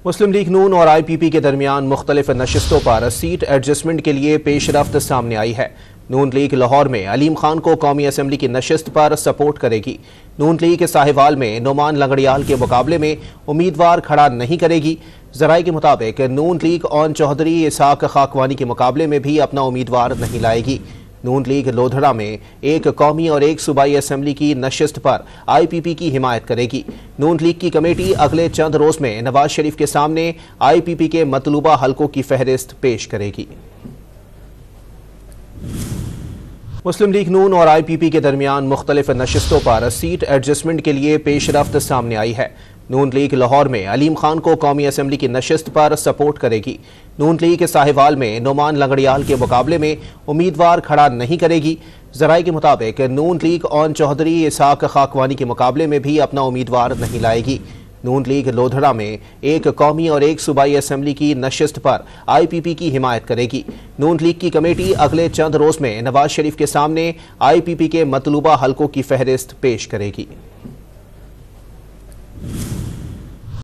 मुस्लिम league नून और IPP के दरमियान मुख्तलिफ नशिस्तों पर सीट एडजस्टमेंट के लिए पेशरफ्त सामने आई है। नून लीग लाहौर में अलीम खान को कौमी असम्बली की नशिस्त पर सपोर्ट करेगी। नून लीग साहिवाल में नुमान लंगड़ियाल के मुकाबले में उम्मीदवार खड़ा नहीं करेगी। जराये के मुताबिक नून लीग ओन चौधरी इसहाक खाकवानी के मुकाबले में भी अपना उम्मीदवार नहीं लाएगी। नून लीग लोधड़ा में एक कौमी और एक सूबाई असम्बली की नशिस्त पर IPP की हिमायत करेगी। नून लीग की कमेटी अगले चंद रोज में नवाज शरीफ के सामने IPP के मतलूबा हलकों की फहरिस्त पेश करेगी। मुस्लिम लीग नून और IPP के दरमियान मुख्तलिफ नशिस्तों पर सीट एडजस्टमेंट के लिए पेशरफ्त सामने आई है। नून लीग लाहौर में अलीम खान को कौमी असम्बली की नशिस्त पर सपोर्ट करेगी। नून लीग साहिवाल में नुमान लंगड़ियाल के मुकाबले में उम्मीदवार खड़ा नहीं करेगी। जराये के मुताबिक नून लीग ओन चौधरी इसहाक खाकवानी के मुकाबले में भी अपना उम्मीदवार नहीं लाएगी। नून लीग लोधड़ा में एक कौमी और एक सूबाई असम्बली की नशिस्त पर IPP की हिमायत करेगी। नून लीग की कमेटी अगले चंद रोज में नवाज शरीफ के सामने IPP के मतलूबा हलकों की फहरिस्त पेश करेगी।